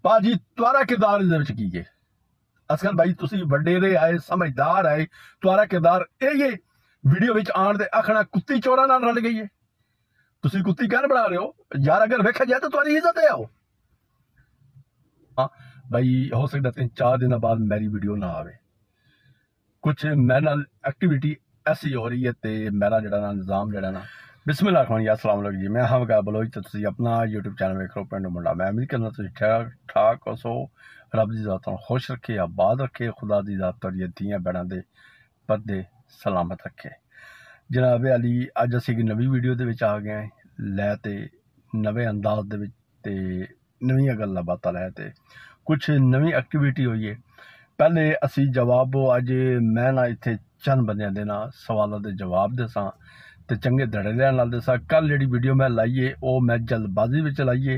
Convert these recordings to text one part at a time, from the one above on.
भाजी तुहारा किरदार इहदे की है? असगर भाई तुसी वडेरे आए, समझदार आए, तुहारा किरदार ये वीडियो विच आण दे आखना कुत्ती चोरा नाल रल गई है। तुसी कुत्ती कहन बना रहे हो यार, अगर वेखा जाए तो तुहारी इज्जत है। हाँ भाई, हो सकता 3-4 दिन बाद मेरी वीडियो ना आवे, कुछ मेरे नाल एक्टिविटी ऐसी हो रही है तो मेरा जड़ा ना निज़ाम जड़ा ना बिस्मिल्लाह रहमान रहीम। अस्सलाम वालेकुम जी, मैं हाँ वका बलोच तो तुसी अपना यूट्यूब चैनल वेख रहे हो पिंड मुंडा। मैं उम्मीद करना तुसी ठीक ठाक हो सो, रब दी ज़ात खुश रखे, आबाद रखे, खुदा दी ज़ात तुहाडियां धीआं भैणां दे पर्दे सलामत रखे। जनाब अली अज असीं एक नवी वीडियो दे विच आ गए लै ते नवे अंदाज दे विच ते नवीं गल्लां बातां लै ते कुछ नवी एक्टिविटी हुई है। पहले असी जवाब अज मैं ना इत्थे चंद बंदियां दे ना सवालों के जवाब दसा तो चंगे धड़े लैन नाल दसा। कल जी वीडियो मैं लाइए वो मैं जल्दबाजी में लाइए,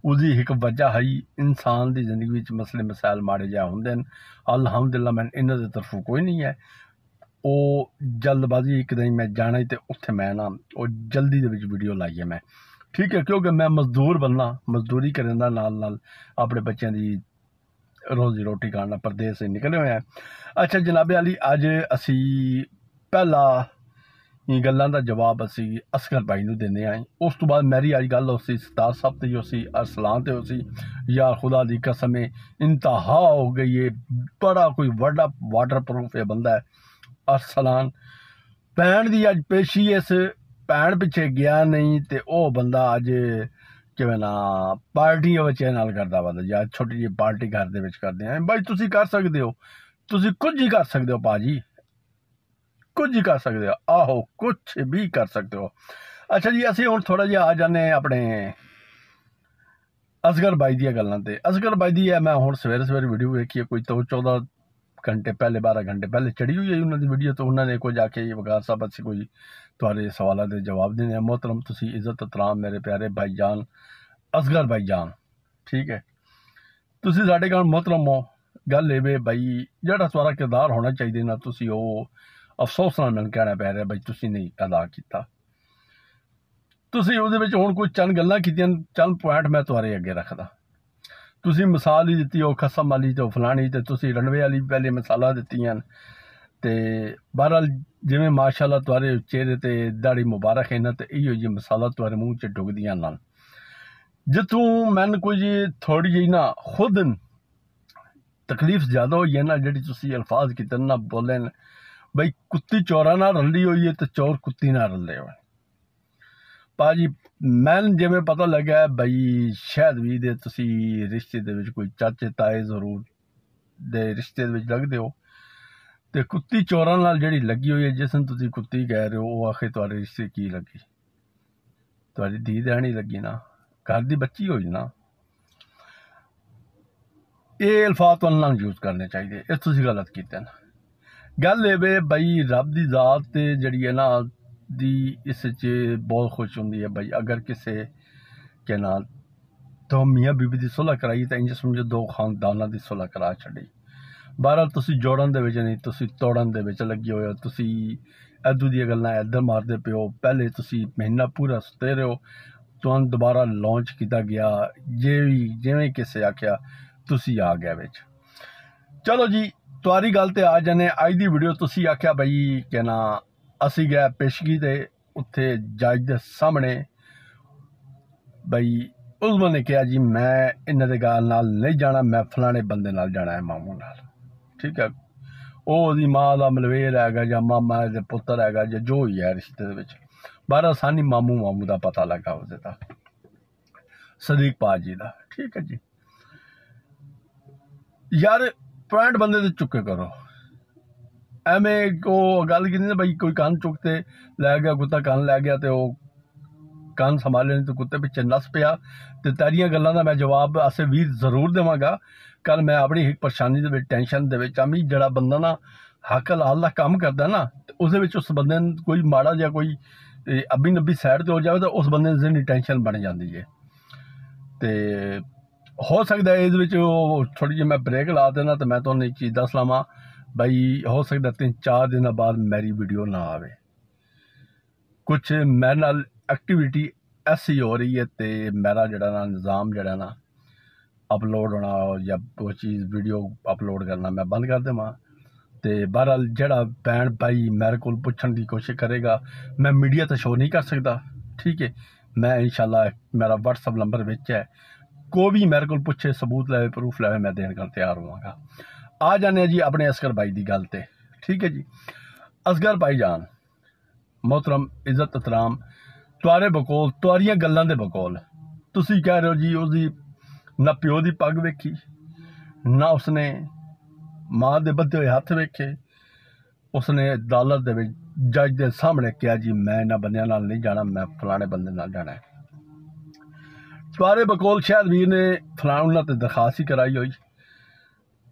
उसकी एक वजह है इंसान की जिंदगी में मसले मसाइल माड़े जा होंगे। अलहमदुलिल्लाह मैं इन्हों की तरफों कोई नहीं है, वो जल्दबाजी एक दिन मैं जाना ही तो उत्थे मैं ना वो जल्दी के वीडियो लाई है मैं, ठीक है, क्योंकि मैं मजदूर बनना, मजदूरी करने का नाल अपने बच्चों की रोजी रोटी खाना परदेस से निकले हुए हैं। अच्छा जनाब अली अज असी पहला गल्लां दा जवाब असी असगर भाई नूं देने आए, उस तो बाद मेरी अज गल उसी सरदार साहब ते उसी अरसलान ते उसी यार खुदा दी कसम इंतहा हो गई है, बड़ा कोई वड्डा वाटर प्रूफ है बंदा है अरसलान। भैन दी अज पेशी इस भैन पिछे गया नहीं तो वह बंदा अज किवें ना पार्टियां बच्चे नाल करदा वा, या छोटी जी पार्टी घर दे विच करदे हैं। भाई तुसी कर सकदे हो, तुसी कुछ ही कर सकदे हो भाजी, कुछ ही कर सकते हो, आहो कुछ भी कर सकते हो। अच्छा जी असीं हुण थोड़ा जिहा आ जाने अपने असगर बाई दी गल्लां ते। असगर बाई दी है मैं हुण सवेरे सवेरे वीडियो वेखी है, कोई तो 14 घंटे पहले 12 घंटे पहले चढ़ी हुई है उन्होंने वीडियो। तो उन्होंने कुछ आके वकार साहब असी कोई तुहाडे सवालों के जवाब देने। मोहतरम तुसी इज्जत एहतराम मेरे प्यारे भाई जान असगर भाई जान, ठीक है, तुसी साडे कोल मोहतरम हो। गल ये भाई जिहड़ा तुहाडा किरदार होना चाहिए ना तुसी वो अफसोस नाल मैनूं कहना पै रहा भाई तुसी नहीं अदा किया। तुसी उहदे विच हुण कोई चंद गल्लां कीतियां, चंद पॉइंट मैं तुहाडे अगे रखदा। तुसी मिसाल ही दी वो खसम वाली तो फलानी तो तुसी रणवे वाली पहले मिसालां दित्तियां ते बहरहाल जिवें माशाअल्लाह तुहाडे चेहरे ते दाड़ी मुबारक है ना तो इहो जी मिसालां तुहाडे मूँह च डुगदियां नाल। जिथों मैनूं कोई थोड़ी जी ना खुद तकलीफ ज्यादा हुई है ना, जिहड़ी तुसी अल्फाज कीते ना बोले भाई कुत्ती चोरा ना रली हुई है तो चोर कुत्ती ना रले हो। भाजी मैन जिवें पता लगा भाई शायद भी दे तुसी रिश्ते दे विच कोई चाचे ताए जरूर दे रिश्ते दे विच लगदे हो तो कुत्ती चोरां नाल जिहड़ी लगी हुई है, जिसन तुसी कुत्ती कह रहे हो वो आखे तुहाडे रिश्ते की लगी, तुहाडी धी दैनी लगी ना, घर दी बच्ची होई ना। ये अल्फाज तुहानूं यूज करने चाहिए, ये तुसी गलत कीते ना। गल ये भाई रब की जात जी है ना दी इस बहुत खुश होंगी है भाई। अगर किसी के ना दो मियाँ बीबी की सुलह कराई तो इंज समझो दो खानदाना की सुलह करा छी। बहरहाल तुसी जोड़न दे विच नहीं तुसी तोड़न दे विच लगे हुए हो। तुसी इदू दी गल्लां इधर मारते पे हो, पहले तुसी महीना पूरा सुते रहे हो, तुहानूं दोबारा लॉन्च किया गया जिवें किसी आख्या तुसी आ गया विच। चलो जी तुहारी गल ते आ जाने। अज दी वीडियो तुसी आख्या भाई क्या ना असी गए पेशगी ते उत्थे जज दे सामने भाई उस बंदे कहा जी मैं इन्हां दे गल नाल नहीं जाना, मैं फलाने बंदे नाल जाना है मामू नाल, ठीक है, ओहदी मां दा मलवेर हैगा या मामा दे पुत्तर हैगा या जो ही है रिश्ते दे विच। बहरहाल सानी मामू मामू दा पता लगा उसदे दा सदीक पा जी दा, ठीक है जी। यार पॉइंट बंदे दे चुके करो, एवें को गल की ना भाई कोई कन चुकते लै गया कुत्ता कन लै गया तो कन संभाले नहीं तो कुत्ते पिछे नस पिया। तो तेरिया गल्लां दा मैं जवाब असे वीर जरूर देवांगा। कल मैं अपनी एक परेशानी दे विच टेंशन दे विच आमी जिहड़ा बंदा ना हक हलाल दा कम करदा ना उस विच उस बंदे कोई माड़ा या कोई अब्बी नब्बी साइड ते हो जाए तो उस बंदे दी टेंशन बन जाती है। तो हो सकता है इस थोड़ी जी मैं ब्रेक ला देना तो मैं तो एक चीज़ दस लावा भाई हो सकता 3-4 दिन बाद मेरी वीडियो ना आवे, कुछ मेरे नाल एक्टिविटी ऐसी हो रही है तो मेरा जड़ा ना निज़ाम जड़ा ना अपलोड होना या वो चीज़ वीडियो अपलोड करना मैं बंद कर देवां। तो बहरहाल जेड़ा भैन भाई मेरे को पुछण की कोशिश करेगा मैं मीडिया तो शो नहीं कर सकता, ठीक है। मैं इंशाल्लाह मेरा WhatsApp नंबर विच है, कोई भी मेरे को पुछे सबूत लैवे प्रूफ लैवे मैं देने को तैयार होवांगा। आ जाने जी अपने असगर भाई की गल ते, ठीक है जी। असगर भाई जान मोहतरम इज्जत एहतराम तुआरे बकोल तुआरियां गल्लां दे बकोल तुसी कह रहे हो जी उसदी ना प्यो की पग वेखी ना उसने मां दे बद्धे हुए हथ वेखे, उसने अदालत दे जज के सामने कहा जी मैं इन्हां बंदियां नाल नहीं जाना, मैं फलाने बंदे नाल जाना है। तुआरे बकोल शायद वीर ने फलाना उन्हां ते दरखास्त ही कराई हुई,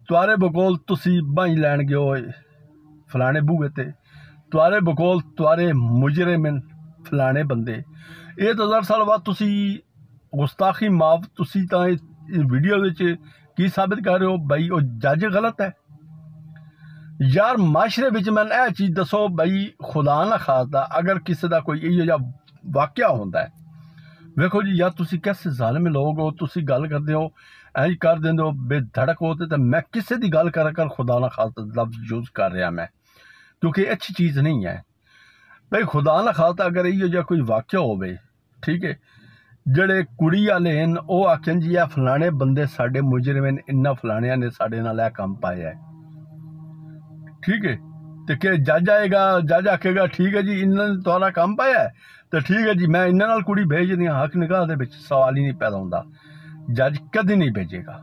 तुआरे बकोल तुसी बाई लैन गए हो फलाने बूहे ते, तुआरे बकोल तुआरे मुजरिम फलाने बंदे। ये तो दरअसल बात तुसी गुस्ताखी माफ तुसी तां वीडियो विच की साबित कर रहे हो भाई वो जज गलत है। यार माशरे विच मैंने यह चीज़ दसो भाई खुदा ना खास्ता अगर किसी का कोई इहो जिहा वाकया होंदा है, वेखो जी यार तुसी कैसे जालिम लोग हो, तुसी गल करदे हो इंज कर देंदे हो बेधड़क हो। तो मैं किसी की गल कर खुदा ना खास्ता लफ्ज यूज कर रहा मैं, क्योंकि अच्छी चीज़ नहीं है भाई। खुदा ना खास्ता अगर इहो जिहा कोई वाकया होवे, ठीक है, जड़े कुड़ी वाले हैं वो आखन जी आ फलाने बंदे साडे मुजरिम हैं, इन्ना फलाणियां ने साडे नाल यह काम पाया है, ठीक है। तो क्या जज आएगा, जज आखेगा ठीक है जी इन्होंने तुहारा काम पाया है तो ठीक है जी मैं इन्हां नाल कुड़ी भेज दी, हक निकाह दे विच सवाल ही नहीं पैदा होंदा, जज कदी नहीं भेजेगा।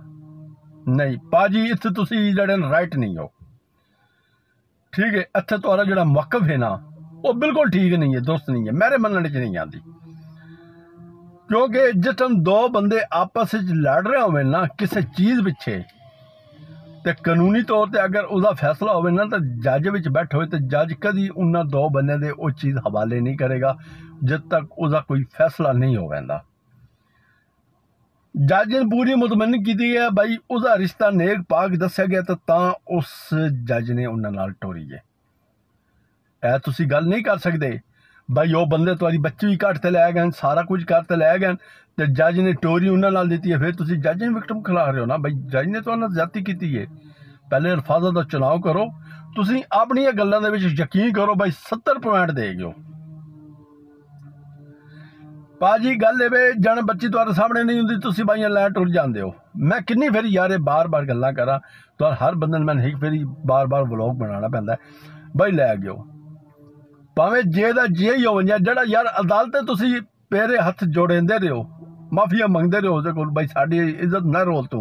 नहीं पाजी इत्थे तुसी जड़े राइट नहीं हो, ठीक है। इत्थे तुहारा जिहड़ा मौकफ है ना वो बिल्कुल ठीक नहीं है, दुरुस्त नहीं है, मेरे मनने च नहीं आती। क्योंकि जिस टाइम दो बंदे आपस में लड़ रहे होवे ना किसी चीज़ पिछे, तो कानूनी तौर पर अगर उसका फैसला हो ना तो जज विच बैठे हो तो जज कभी उन्होंने दो बंदे दे वो चीज़ हवाले नहीं करेगा जब तक उसका कोई फैसला नहीं हो वैंदा। जज ने पूरी मुतमईन की है भाई उसका रिश्ता नेक पाक दस्या गया तो उस जज ने उन्होंने नाल टोरी है। ऐ तुसी गल नहीं कर सकते भाई वो बंदे तुम्हारी बच्ची भी घट ते लै गए, सारा कुछ कर ते लै गए, तो जज ने टोरी उन्होंने नाल दी है, फिर तुसी जज ने विक्टिम खिला रहे हो ना भाई। जज ने तो ज्यादती की है। पहले अल्फाजा का चुनाव करो, तुसी अपनी गल्लां दे विच यकीन करो भाई 70 पॉइंट दे गयो। पाजी गल वे जन बच्ची तुम्हारे सामने नहीं होंगी तुसी भाइयां लै टुर जाते हो। मैं किन्नी फेरी यार बार बार गल्लां करा तो हर बंदे मैं एक फेरी बार बार व्लॉग बनाना पैंदा भाई लै गयो भावें जे दा जे ही हो जड़ा यार अदालत तुसी पेरे हथ जोड़ेंदे रहो, माफिया मंगते रहो उसदे कोल भाई साडी इज्जत ना रोल तू।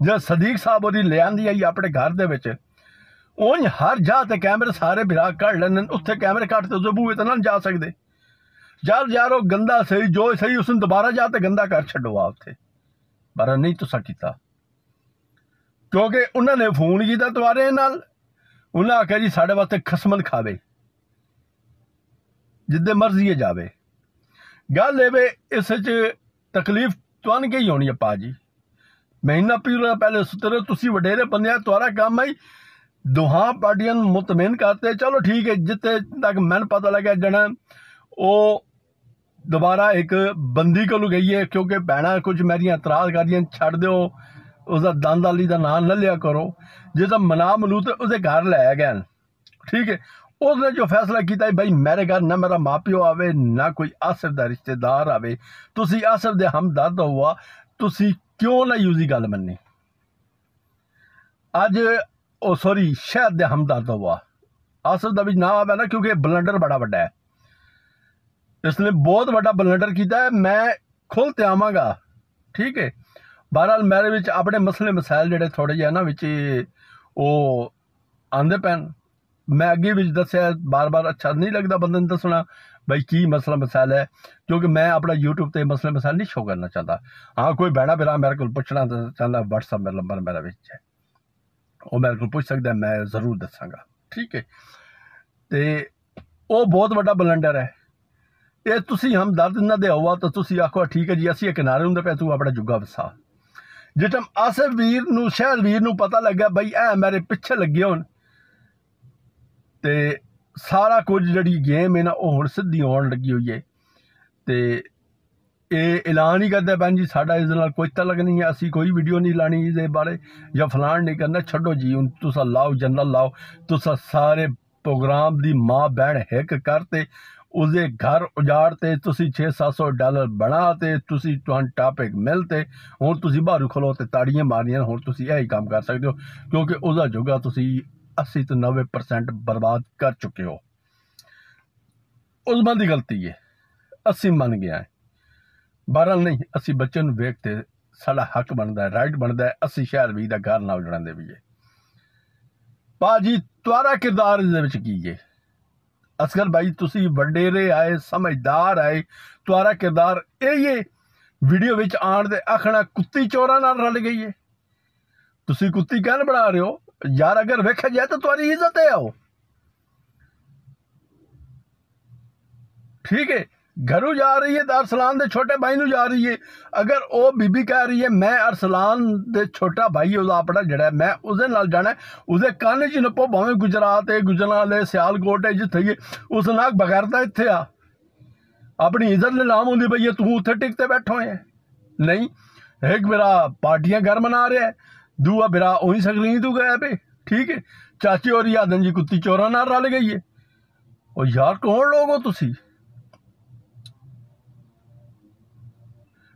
जो सदीक साहब वो ले आंदी आई अपने घर दे विच उंज हर जा ते कैमरे सारे बिरा कढ़ लैंदे, उत्थे कैमरे कट ते उसदे बूहे ते ना जा सकते। यार वो गंदा सही जो सही उसने दोबारा जा ते गंदा कर छड्डो आ उत्थे, पर नहीं तुसा कीता क्योंकि उन्होंने फोन किया तुम्हारे नाल, उन्हें आख्या जी साढ़े वास्ते खसमन खावे जिद्दे मर्जी है जावे। गल ये इस तकलीफ तुहानू की होनी है पा जी, महीना पीला पहले सुतरे तुसी वडेरे बंदे तुहारा काम आई दोहां पार्टियां मुतमईन करते। चलो ठीक है जिते तक मैंने पता लगे जना वो दोबारा एक बंदी को गई है क्योंकि भैन कुछ मेरिया इतराज कर दी छड़ दो उसका दंद आली का नाम न लिया करो, जिसका मना मलू तो उसके घर लै गए, ठीक है। उसने जो फैसला किया भाई मेरे घर ना मेरा माँ प्यो आवे ना कोई आसिफ का रिश्तेदार आवे, तुसी आसिफ दे हमदर्द हुआ तुसी क्यों ना यूजी गल मनी। अज ओ सॉरी शहद दे हमदर्द हुआ, आसिफ का भी ना आवे ना क्योंकि बलंडर बड़ा वड्डा है, इसने बहुत बड़ा बलंडर किया है। मैं खुल ते आवांगा, ठीक है। बहरहाल मेरे विच अपने मसले मसाइल जेडे थोड़े जे ना विच वो आंदे पैन, मैं अगे भी दस्या बार बार अच्छा नहीं लगता बंदे ने दसना भाई की मसला मसाइल है, क्योंकि मैं अपना यूट्यूब पर मसले मसाइल नहीं शो करना चाहता। हाँ कोई भैना भरा मेरे को पुछना चाहता WhatsApp मेरा नंबर मेरा विच है, वो मेरे को पूछ सकता, मैं जरूर दसांगा, ठीक है। तो वो बहुत बड़ा बलंडर है ये तुसी हम दर्द ना दे हुआ तो तुसी आखो ठीक है जी असी किनारे होंगे पे तू अपना जुगा वसा। जिस टाइम आसिफ वीर नू शहद वीर नू पता लग्या भाई ऐ मेरे पिछे लगे हो ते सारा कुछ जी गेम है ना वो हुण सीधी आउण लगी हुई है। तो ਇਹ ਐਲਾਨ ਹੀ ਕਰਦੇ ਪੈਣ ਜੀ ਸਾਡਾ ਇਸ ਨਾਲ ਕੋਈ ਤਲਕ ਨਹੀਂ ਹੈ, ਅਸੀਂ ਕੋਈ ਵੀਡੀਓ ਨਹੀਂ ਲਾਣੀ ਇਹਦੇ ਬਾਰੇ ਜਾਂ ਫਲਾਣ नहीं करना, ਛੱਡੋ ਜੀ ਹੁਣ ਤੁਸੀਂ ਲਾਓ ਜਨਰਲ ਲਾਓ, ਤੁਸੀਂ ਸਾਰੇ प्रोग्राम ਦੀ माँ बहन हिक करते उसके घर उजाड़ते, तुसी $600-700 बनाते, तुसी तुहानू टॉपिक मिलते, हुण तुसी बाहरों खलोते ताड़ियां मारियां, हुण तुसी यही काम कर सकते हो क्योंकि उसका जुगा तुसी 80 तो 90% बर्बाद कर चुके हो। उस बंद की गलती है, असी मन गया है, बहरहाल नहीं असी बच्चे नूं वेखते साडा हक बनता है, राइट बनता है, असी शहर भी घर ना उजड़ांदे भी है। भाजी तुहारा किरदार इहदे विच की है? असगर भाई तुसी वडेरे आए, समझदार आए, तुहारा किरदार यही है वीडियो विच आण दे आखना कुत्ती चोरां नाल रल गई है। तुसी कुत्ती कहन बना रहे हो यार, अगर वेखा जाए तो तुहारी इज्जत है आओ, ठीक है। घरों जा रही है तो अरसलान दे छोटे भाई नूं जा रही है, अगर वो बीबी कह रही है मैं अरसलान दे छोटा भाई उसदा अपना जड़ा मैं उसदे नाल जाना, उसदे कान च नप्पो भावें गुजरात है, गुजरात है, सियालकोट है, जिथे है उस नाक बगैरता इत्थे आ, अपनी इज्जत नीलाम होंदी पई है, तू उत्थे टिकते बैठो है। नहीं, एक मेरा पार्टियां घर मना रहा है, दूआ मेरा उही सकरीन तू गया पे, ठीक है। चाची और यादन जी कुत्ती चोरा नाल रल गई है। और यार कौन लोग हो तुसी?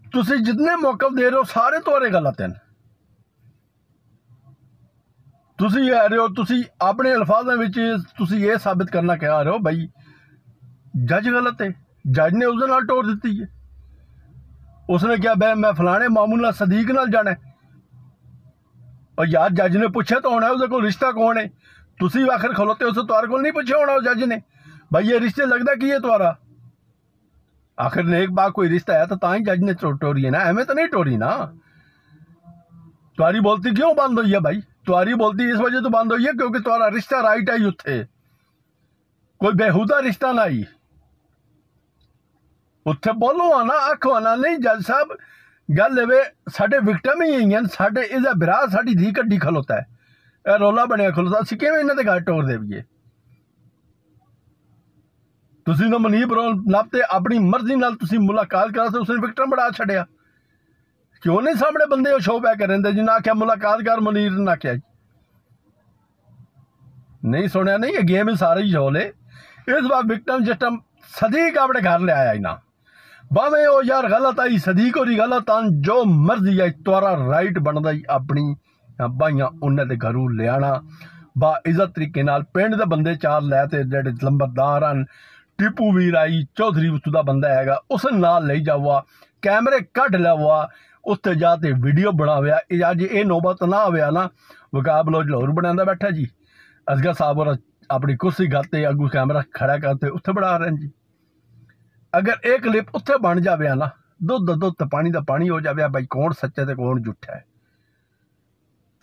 तुसी जितने मौका दे रहे हो सारे तुहारे गलत हैं। तुसी कह रहे हो, तुसी अपने अल्फाजों विच तुसी ये साबित करना कह रहे हो भाई जज गलत है, जज ने उसदे नाल टोर दी है, उसने क्या मैं फलाने मामू नाल सदीक नाल जाना है। और यार जज ने पूछे तो होना उसदे कोल रिश्ता कौन है, तुसी आखिर खलोते उस तुहारे कोल नहीं पूछे होना जज ने भाई ये रिश्ते लगता की है तुहारा, आखिर नेक बाग कोई रिश्ता है तो ही जज ने टोरी है ना, एवं तो नहीं टोरी ना। तुम्हारी बोलती क्यों बंद हुई है भाई? तुम्हारी बोलती इस वजह तो बंद हुई है क्योंकि तुम्हारा रिश्ता राइट है उत्थे, कोई बेहुदा रिश्ता ना आई उत्थे बोलो आना आखो आना नहीं। जज साहब गल एवे साडे विक्टिम ही हैं, साडे इहदा बिरा साडी धी कड्डी खलोता है, रौला बनया खलोता, असीं किवें इन्हां दे घर टोर देवीए? तुसी ना मुनीब नाते अपनी मर्जी नाल तुसी मुलाकात करा तो उसने विक्टिम बना छड़िया, क्यों नहीं सामने बंदे वो शो पैक करेंदे जिन्हें आख्या मुलाकात कर, मुनीर ने आख्या नहीं सुनिया नहीं, ये गेम सारे ही शो ले। इस बार विक्टिम जिस टाइम सदीक अपने घर ले आया ही ना, भावें वो यार गलत आई सदीक होरी गलत आन, जो मर्जी आई तुहारा राइट बनता ही अपनी भाइयां उन्हें दे घरों लियाना बा इज्जत तरीके नाल। पिंड दे बंदे चार लैते जेडे लंबरदार हैं, टिपू वीर आई चौधरी उत्तू का बंदा है उस नाल ले जावा, कैमरे कढ़ लिया, उत्ते जाते वीडियो बनाया। अज ये नौबत ना आया ना, वकाब बलोच लाहौर बना बैठा जी, असगर साहब और अपनी कुर्सी गाते अगू कैमरा खड़ा करते उत्थे बना रहे हैं जी। अगर एक क्लिप उत्थे बन जाए ना, दुध पानी का पानी हो जाए भाई, कौन सच्चा तो कौन झूठा है।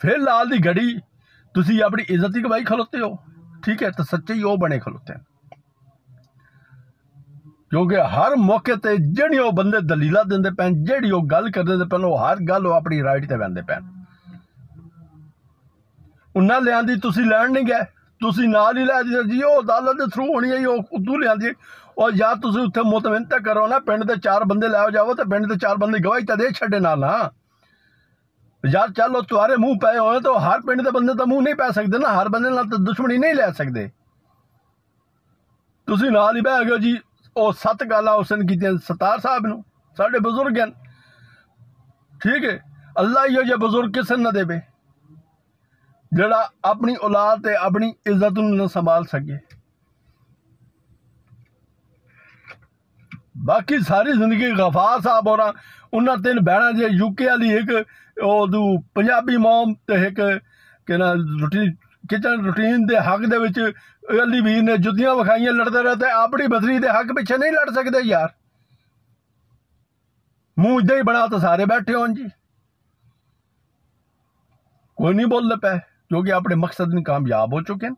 फिर लाल दी घड़ी तुसी अपनी इज्जत ही गवाई खलोते हो, ठीक है, तो सच्चे ही वो बने खलोते हैं क्योंकि हर मौके पर जी वो बंदे दलील देंदे पैन, जी वो गल करते पैन, वो हर गल अपनी राइट से बहते पैन। उन्हें लिया तुसी लैन नहीं गए, तुसी नाल ही लै जी वो अदालत के थ्रू होनी है, उदू लिया। और यार तुसी उत्थे मुतमिन तो करो ना, पिंड के 4 बंदे लै जाओ तो पिंड के 4 बंदे गवाही तो दे छड़े ना ना यार। चलो तुम्हारे मुँह पे हो तो हर पिंड के बंदे तो मुँह नहीं पै सकते ना, हर बंदे नाल तो दुश्मनी नहीं लै सकते। तुसी नाल ही बह गए जी, वो 7 गालां उसने की सतार साहब नूं, साडे बुजुर्ग हैं, ठीक है। अल्लाह इहो जिहा बुजुर्ग किसे न देवे जिहड़ा अपनी औलाद ते अपनी इज्जत न संभाल सके। बाकी सारी जिंदगी गफार साहब और उन्हें 3 बहन जे यूके वाली, एक पंजाबी मोम ते एक के ना रूटीन किचन रूटीन के हक दे अली वीर ने जुत्तियां विखाइयां लड़ते रहते, अपनी बदरी के हक पिछे नहीं लड़ सकते यार। मुंह इदा ही बना तो सारे बैठे हो जी, कोई नहीं बोलते पे क्योंकि अपने मकसद में कामयाब हो चुके हैं।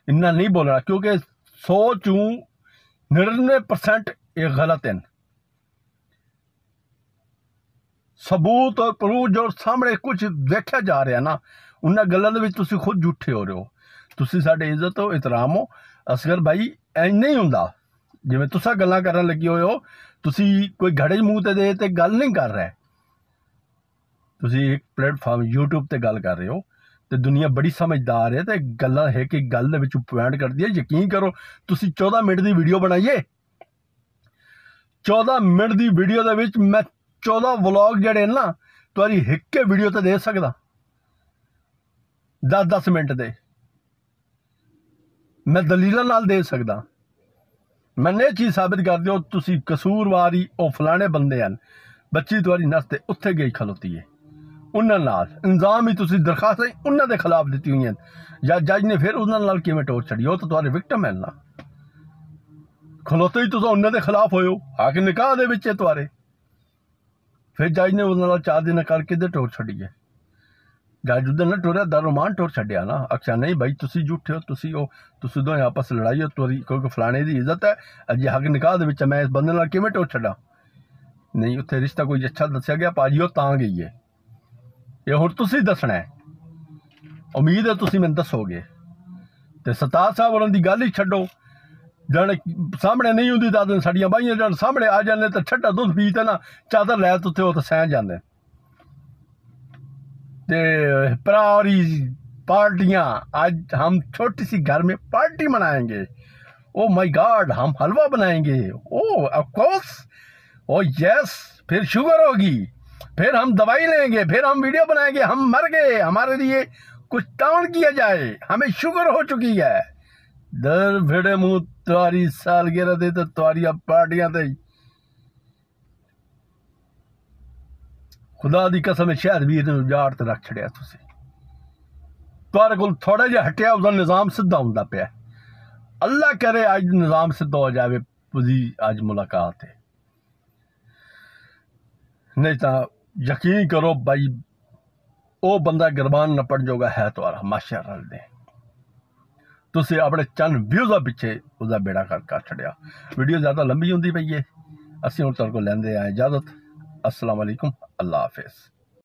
इन्ना नहीं बोलना क्योंकि 100 चों 99% ये गलत हैं। सबूत और प्रूफ जो सामने कुछ देखा जा रहा ना, उन्हें गलों के खुद झूठे हो रहे हो। तुसी साडे इज्जत हो, एहतराम हो। असगर भाई इंज नहीं हुंदा, ਜਿਵੇਂ ਤੁਸੀਂ ਗੱਲਾਂ ਕਰਨ ਲੱਗੇ ਹੋਏ ਹੋ, ਤੁਸੀਂ ਕੋਈ ਘੜੇ ਮੂੰਹ ਤੇ ਗੱਲ ਨਹੀਂ ਕਰ ਰਹੇ। ਤੁਸੀਂ ਇੱਕ ਪਲੇਟਫਾਰਮ YouTube ਤੇ ਗੱਲ ਕਰ ਰਹੇ ਹੋ ਤੇ ਦੁਨੀਆ ਬੜੀ ਸਮਝਦਾਰ ਹੈ ਤੇ ਗੱਲਾਂ ਹੈ ਕਿ ਗੱਲ ਦੇ ਵਿੱਚ ਪੁਆਇੰਟ ਕਰਦੀ ਹੈ। ਯਕੀਨ ਕਰੋ, ਤੁਸੀਂ 14 ਮਿੰਟ ਦੀ ਵੀਡੀਓ ਬਣਾਈਏ, 14 ਮਿੰਟ ਦੀ ਵੀਡੀਓ ਦੇ ਵਿੱਚ ਮੈਂ 14 ਵਲੌਗ ਜਿਹੜੇ ਨਾ ਤੁਹਾਡੀ ਇੱਕ ਵੀਡੀਓ ਤੇ ਦੇ ਸਕਦਾ, 10-10 ਮਿੰਟ ਦੇ ਮੈਂ ਦਲੀਲਾਂ ਨਾਲ ਦੇ ਸਕਦਾ। ਮੈਨੂੰ ਇਹ ਚੀਜ਼ ਸਾਬਿਤ ਕਰ ਦਿਓ ਤੁਸੀਂ ਕਸੂਰਵਾਰੀ ਉਹ ਫਲਾਣੇ ਬੰਦੇ ਹਨ, ਬੱਚੀ ਤੁਹਾਡੀ ਨਸ ਤੇ ਉੱਥੇ ਗਈ ਖਲੋਤੀ ਹੈ, ਉਹਨਾਂ ਨਾਲ ਇਲਜ਼ਾਮ ਹੀ ਤੁਸੀਂ ਦਰਖਾਸਤਾਂ ਉਹਨਾਂ ਦੇ ਖਿਲਾਫ ਦਿੱਤੀ ਹੋਈਆਂ ਜਾਂ ਜੱਜ ਨੇ ਫਿਰ ਉਹਨਾਂ ਨਾਲ ਕਿਵੇਂ ਟੋਰ ਛੱਡੀ? ਉਹ ਤਾਂ ਤੁਹਾਡੇ ਵਿਕਟਮ ਹੈ ਨਾ, ਖਲੋਤੇ ਹੀ ਤੁਸੀਂ ਉਹਨਾਂ ਦੇ ਖਿਲਾਫ ਹੋਏ ਹੋ, ਹਾਕ ਨਿਕਾਹ ਦੇ ਵਿੱਚ ਤੁਹਾਡੇ। ਫਿਰ ਜੱਜ ਨੇ ਉਹਨਾਂ ਨਾਲ 4 ਦਿਨ ਕਰਕੇ ਦੇ ਟੋਰ ਛੱਡੀ ਹੈ। ਜੱਜ ਉਹਦੇ ਨਾਲ ਟੋਰਿਆ ਦਰਮਾਨ ਟੋਰ ਛੱਡਿਆ ਨਾ, ਆਖਿਆ ਨਹੀਂ ਭਾਈ ਤੁਸੀਂ ਝੂਠੇ ਹੋ, ਤੁਸੀਂ ਦੋਵੇਂ ਆਪਸ ਲੜਾਈ ਹੋ ਤੁਹਾਡੀ, ਕਿਉਂਕਿ ਫਲਾਣੇ ਦੀ ਇੱਜ਼ਤ ਹੈ, ਅਜੇ ਹੱਕ ਨਿਕਾਹ ਦੇ ਵਿੱਚ ਮੈਂ ਇਸ ਬੰਦੇ ਨਾਲ ਕਿਵੇਂ ਟੋਰ ਛੱਡਾਂ? ਨਹੀਂ, ਉੱਥੇ ਰਿਸ਼ਤਾ ਕੋਈ ਅੱਛਾ ਦੱਸਿਆ ਗਿਆ, ਭਾਜੀ ਉਹ ਤਾਂ ਗਈ ਹੈ। ਇਹ ਹੁਣ ਤੁਸੀਂ ਦੱਸਣਾ ਹੈ, ਉਮੀਦ ਹੈ ਤੁਸੀਂ ਮੈਨੂੰ ਦੱਸੋਗੇ। ਤੇ ਸਰਤਾਜ ਸਾਹਿਬ ਉਹਨਾਂ ਦੀ ਗੱਲ ਹੀ ਛੱਡੋ, ਜਣ ਸਾਹਮਣੇ ਨਹੀਂ ਹੁੰਦੀ ਤਾਂ ਦਿਨ ਸਾਡੀਆਂ ਬਾਈਆਂ ਜਣ ਸਾਹਮਣੇ ਆ ਜਾਂਦੇ ਤਾਂ ਛੱਟਾ ਦੁੱਧ ਪੀ ਤੇ ਨਾ ਚਾਦਰ ਲੈ ਉੱਥੇ ਉਹ ਤਾਂ ਸਹਿ ਜਾਂਦੇ। ਤੇ प्रारी पार्टियां, आज हम छोटी सी घर में पार्टी मनाएंगे, ओ माय गॉड, हम हलवा बनाएंगे, ओ ऑफ कोर्स, ओ यस, फिर शुगर होगी, फिर हम दवाई लेंगे, फिर हम वीडियो बनाएंगे, हम मर गए, हमारे लिए कुछ टाउन किया जाए, हमें शुगर हो चुकी है। दर भिड़े मुँह तुम्हारी सालगिरह दे तो तुम्हारी पार्टियां दे, खुदा दी कसम शहर वीर ने उजाड़ ते रख छड़िया। तुसी तुहाडे कोल थोड़ा जिहा हटिया उसदा निज़ाम सिद्धा हुंदा पिया। अल्लाह करे अज निज़ाम सिद्धा हो जाए, उसदी अज मुलाकात है, नहीं तो यकीन करो भाई वो बंदा गुरबान नपण जोगा है तुहाडा माशा रल दे। तुसी अपने चंद व्यूज़ा पिछे उसदा बेड़ा कर छड़िया। वीडियो ज़्यादा लंबी हुंदी पई है, असीं हुण तुहाडे कोल लैंदे आए इजाजत। अस्सलाम वालेकुम, अल्लाह हाफिज़।